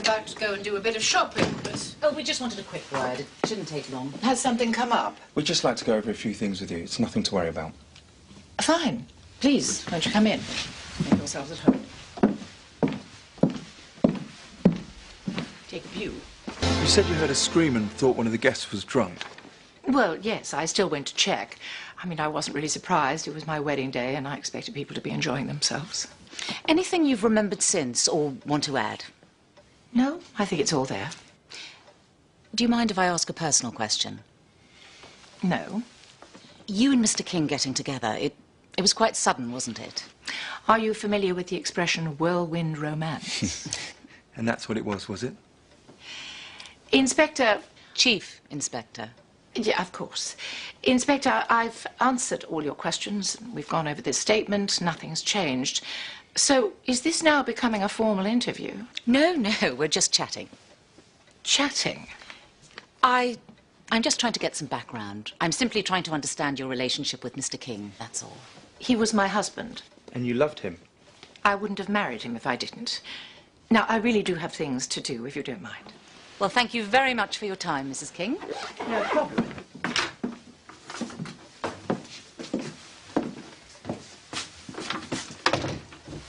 about to go and do a bit of shopping, but... Oh, we just wanted a quick word. It shouldn't take long. Has something come up? We'd just like to go over a few things with you. It's nothing to worry about. Fine. Please, won't you come in? Make yourselves at home. Take a view. You said you heard a scream and thought one of the guests was drunk. Well, yes, I still went to check. I mean, I wasn't really surprised. It was my wedding day, and I expected people to be enjoying themselves. Anything you've remembered since or want to add? No, I think it's all there. Do you mind if I ask a personal question? No. You and Mr. King getting together, it was quite sudden, wasn't it? Are you familiar with the expression whirlwind romance? And that's what it was it? Inspector... Chief Inspector. Yeah, of course. Inspector, I've answered all your questions. We've gone over this statement. Nothing's changed. So, is this now becoming a formal interview? No, we're just chatting. Chatting? I'm just trying to get some background. I'm simply trying to understand your relationship with Mr. King, that's all. He was my husband. And you loved him? I wouldn't have married him if I didn't. Now, I really do have things to do, if you don't mind. Well, thank you very much for your time, Mrs. King. No problem.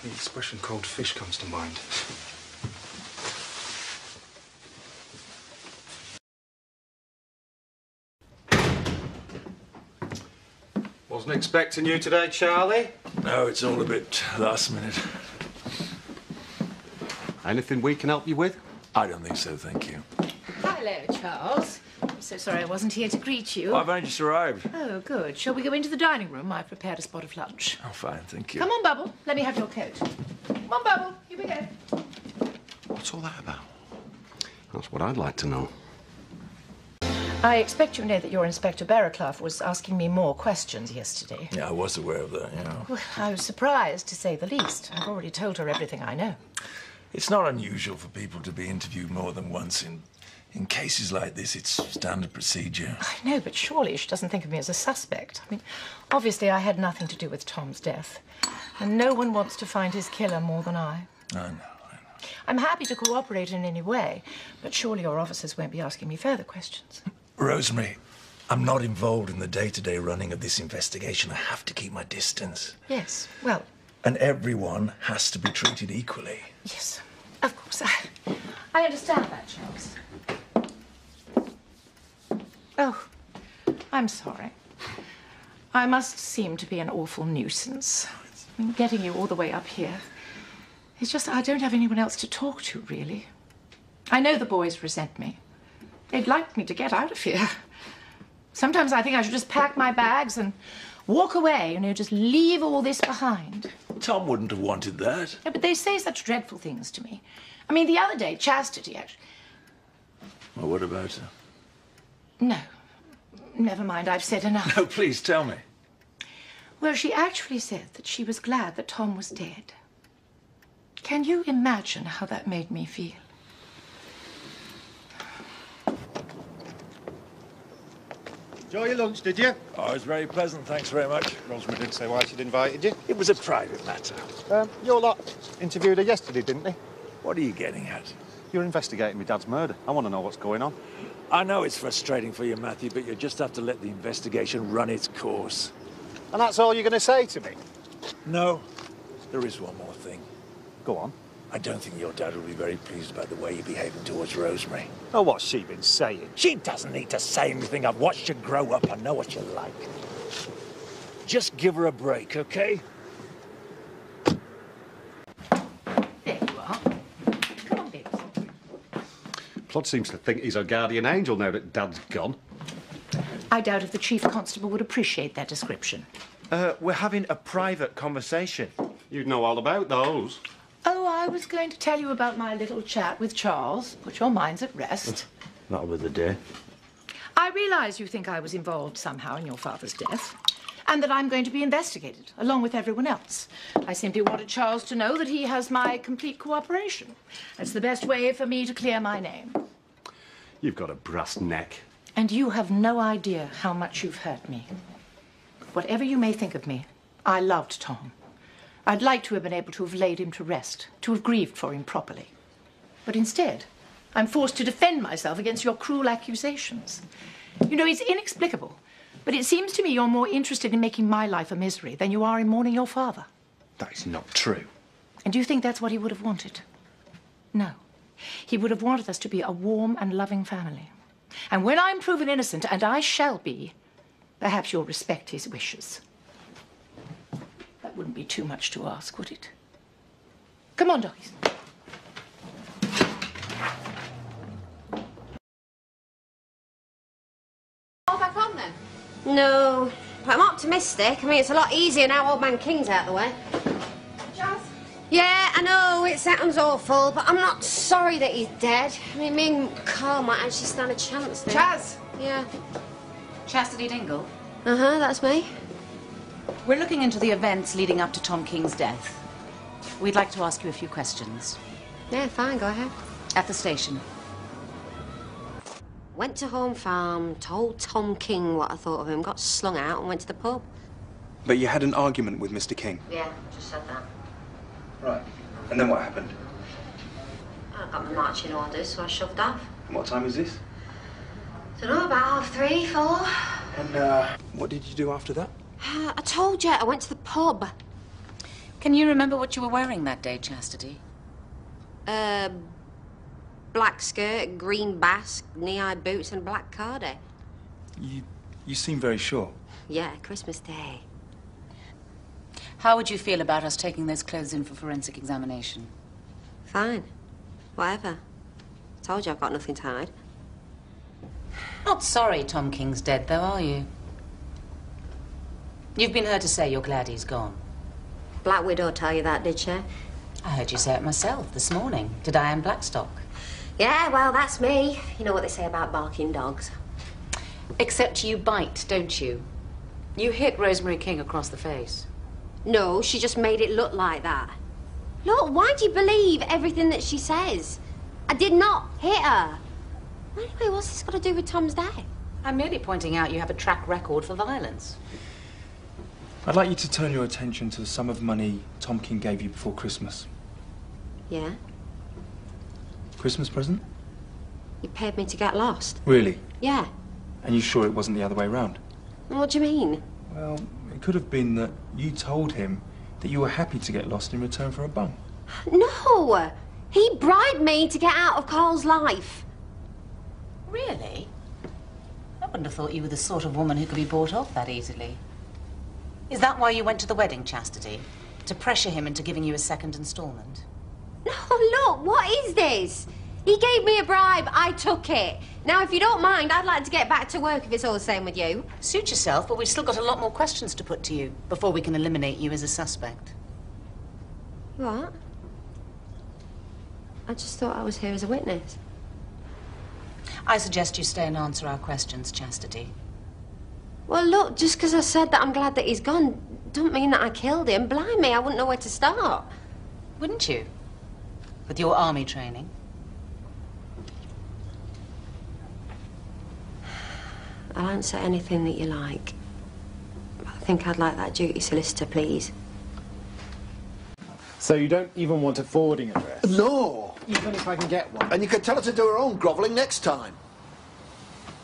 The expression cold fish comes to mind. Wasn't expecting you today, Charlie. No, it's all a bit last minute. Anything we can help you with? I don't think so, thank you. Hello, Charles. I'm so sorry I wasn't here to greet you. Well, I've only just arrived. Oh, good. Shall we go into the dining room? I've prepared a spot of lunch. Oh, fine, thank you. Come on, Bubble. Let me have your coat. Come on, Bubble. Here we go. What's all that about? That's what I'd like to know. I expect you know that your Inspector Barraclough was asking me more questions yesterday. Yeah, I was aware of that, yeah. Well, I was surprised, to say the least. I've already told her everything I know. It's not unusual for people to be interviewed more than once. In cases like this, it's standard procedure. I know, but surely she doesn't think of me as a suspect. I mean, obviously I had nothing to do with Tom's death. And no one wants to find his killer more than I. I know. I'm happy to cooperate in any way, but surely your officers won't be asking me further questions. Rosemary, I'm not involved in the day-to-day running of this investigation. I have to keep my distance. Yes, well... And everyone has to be treated equally. Yes, of course. I understand that, Charles. Oh, I'm sorry. I must seem to be an awful nuisance. I mean, getting you all the way up here. It's just I don't have anyone else to talk to, really. I know the boys resent me. They'd like me to get out of here. Sometimes I think I should just pack my bags and walk away, you know, just leave all this behind. Tom wouldn't have wanted that. Yeah, but they say such dreadful things to me. I mean, the other day, Chastity actually... Well, what about her? No. Never mind, I've said enough. No, please, tell me. Well, she actually said that she was glad that Tom was dead. Can you imagine how that made me feel? Enjoy your lunch, did you? Oh, it was very pleasant, thanks very much. Rosemary didn't say why she'd invited you. It was a private matter. Your lot interviewed her yesterday, didn't they? What are you getting at? You're investigating my dad's murder. I want to know what's going on. I know it's frustrating for you, Matthew, but you just have to let the investigation run its course. And that's all you're going to say to me? No, there is one more thing. Go on. I don't think your dad will be very pleased about the way you're behaving towards Rosemary. Oh, what's she been saying? She doesn't need to say anything. I've watched you grow up. I know what you're like. Just give her a break, okay? There you are. Come on, baby. Plod seems to think he's our guardian angel now that Dad's gone. I doubt if the Chief Constable would appreciate that description. We're having a private conversation. You'd know all about those. Oh, I was going to tell you about my little chat with Charles. Put your minds at rest. That'll be the day. I realise you think I was involved somehow in your father's death, and that I'm going to be investigated, along with everyone else. I simply wanted Charles to know that he has my complete cooperation. It's the best way for me to clear my name. You've got a brass neck. And you have no idea how much you've hurt me. Whatever you may think of me, I loved Tom. I'd like to have been able to have laid him to rest, to have grieved for him properly. But instead, I'm forced to defend myself against your cruel accusations. You know, it's inexplicable, but it seems to me you're more interested in making my life a misery than you are in mourning your father. That is not true. And do you think that's what he would have wanted? No. He would have wanted us to be a warm and loving family. And when I'm proven innocent, and I shall be, perhaps you'll respect his wishes. That wouldn't be too much to ask, would it? Come on, doggies. All back on then? No, but I'm optimistic. I mean, it's a lot easier now Old Man King's out the way. Jazz? Yeah, I know, it sounds awful, but I'm not sorry that he's dead. I mean, me and Carl might actually stand a chance there. Chaz! Yeah. Chastity Dingle. Uh-huh, that's me. We're looking into the events leading up to Tom King's death. We'd like to ask you a few questions. Yeah, fine, go ahead. At the station. Went to Home Farm, told Tom King what I thought of him, got slung out and went to the pub. But you had an argument with Mr. King. Yeah, just said that. Right. And then what happened? I got my marching orders, so I shoved off. And what time was this? Dunno, about 3:30, 4. And, what did you do after that? I told you, I went to the pub. Can you remember what you were wearing that day, Chastity? Black skirt, green basque, knee-high boots and a black cardi. You seem very sure. Yeah, Christmas Day. How would you feel about us taking those clothes in for forensic examination? Fine. Whatever. Told you I've got nothing to hide. Not sorry Tom King's dead, though, are you? You've been heard to say you're glad he's gone. Black Widow tell you that, did she? I heard you say it myself this morning to Diane Blackstock. Yeah, well, that's me. You know what they say about barking dogs. Except you bite, don't you? You hit Rosemary King across the face. No, she just made it look like that. Look, why do you believe everything that she says? I did not hit her. Anyway, what's this got to do with Tom's death? I'm merely pointing out you have a track record for violence. I'd like you to turn your attention to the sum of money Tom King gave you before Christmas. Yeah? Christmas present? You paid me to get lost? Really? Yeah. And you sure it wasn't the other way round? What do you mean? Well, it could have been that you told him that you were happy to get lost in return for a bum. No! He bribed me to get out of Carl's life. Really? I wouldn't have thought you were the sort of woman who could be bought off that easily. Is that why you went to the wedding, Chastity? To pressure him into giving you a second installment? No, look, what is this? He gave me a bribe, I took it. Now, if you don't mind, I'd like to get back to work if it's all the same with you. Suit yourself, but we've still got a lot more questions to put to you before we can eliminate you as a suspect. What? I just thought I was here as a witness. I suggest you stay and answer our questions, Chastity. Well, look, just because I said that I'm glad that he's gone, don't mean that I killed him. Blimey, I wouldn't know where to start. Wouldn't you? With your army training? I'll answer anything that you like. But I think I'd like that duty solicitor, please. So you don't even want a forwarding address? No! Even if I can get one? And you can tell her to do her own grovelling next time.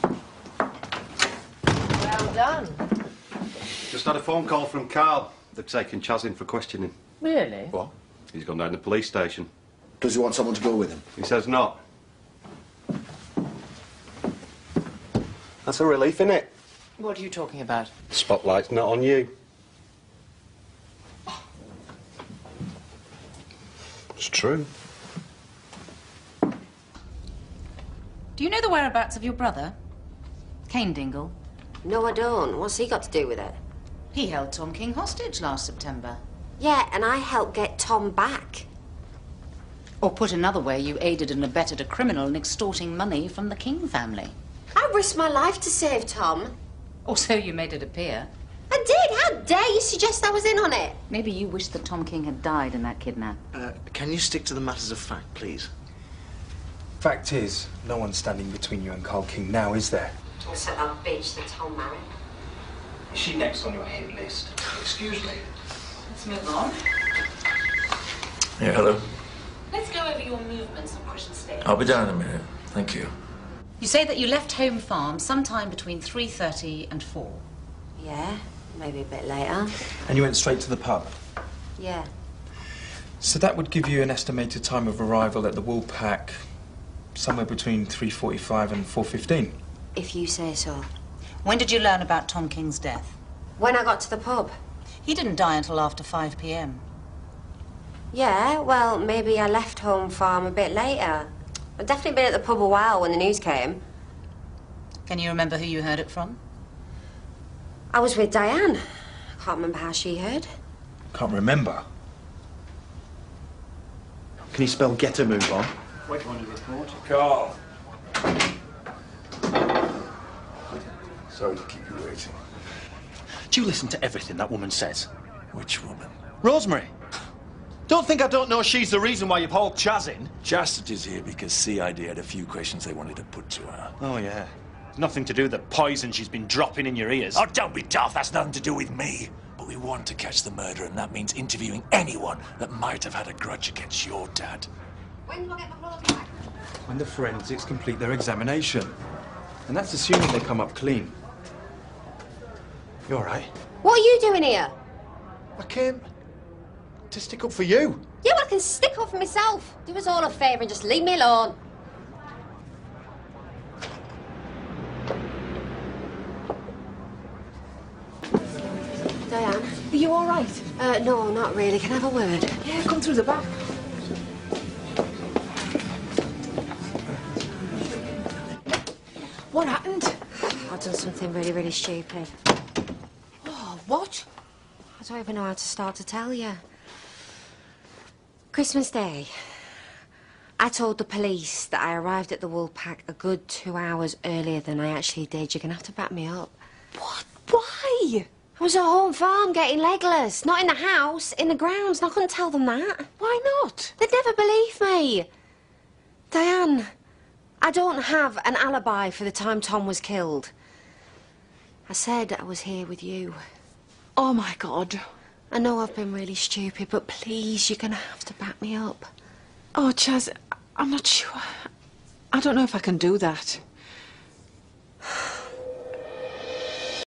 Well done. Just had a phone call from Carl. They're taking Chaz in for questioning. Really? What? He's gone down to the police station. Does he want someone to go with him? He says not. That's a relief, isn't it? What are you talking about? The spotlight's not on you. It's true. Do you know the whereabouts of your brother? Cain Dingle? No, I don't. What's he got to do with it? He held Tom King hostage last September. Yeah, and I helped get Tom back. Or put another way, you aided and abetted a criminal in extorting money from the King family. I risked my life to save Tom. Or so you made it appear. I did. How dare you suggest I was in on it? Maybe you wish that Tom King had died in that kidnap. Can you stick to the matters of fact, please? Fact is, no one's standing between you and Carl King now, is there? Except that bitch that Tom married. Is she next on your hit list? Excuse me. Let's move on. Yeah, hello. Let's go over your movements on Christmas Day. I'll be down in a minute. Thank you. You say that you left home farm sometime between 3:30 and 4. Yeah, maybe a bit later. And you went straight to the pub? Yeah. So that would give you an estimated time of arrival at the Woolpack somewhere between 3:45 and 4:15. If you say so. When did you learn about Tom King's death? When I got to the pub. He didn't die until after 5 p.m. Yeah, well, maybe I left home farm a bit later. I'd definitely been at the pub a while when the news came. Can you remember who you heard it from? I was with Diane. I can't remember how she heard. Can't remember. Can you spell get a move on? Wait on the report. Carl. Sorry to keep you waiting. Do you listen to everything that woman says? Which woman? Rosemary. Don't think I don't know she's the reason why you've hauled Chaz in. Chastity's here because CID had a few questions they wanted to put to her. Oh, yeah. Nothing to do with the poison she's been dropping in your ears. Oh, don't be daft. That's nothing to do with me. But we want to catch the murderer, and that means interviewing anyone that might have had a grudge against your dad. When do I get my clothes back? When the forensics complete their examination. And that's assuming they come up clean. You all right? What are you doing here? I came to stick up for you. Yeah, well, I can stick up for myself. Do us all a favour and just leave me alone. Diane? Are you all right? No, not really. Can I have a word? Yeah, come through the back. What happened? I've done something really, really stupid. Oh, what? I don't even know how to start to tell you. Christmas Day, I told the police that I arrived at the Woolpack a good 2 hours earlier than I actually did. You're going to have to back me up. What? Why? I was at home farm getting legless, not in the house, in the grounds, and I couldn't tell them that. Why not? They'd never believe me. Diane, I don't have an alibi for the time Tom was killed. I said I was here with you. Oh, my God. I know I've been really stupid, but please, you're going to have to back me up. Oh, Chaz, I'm not sure. I don't know if I can do that.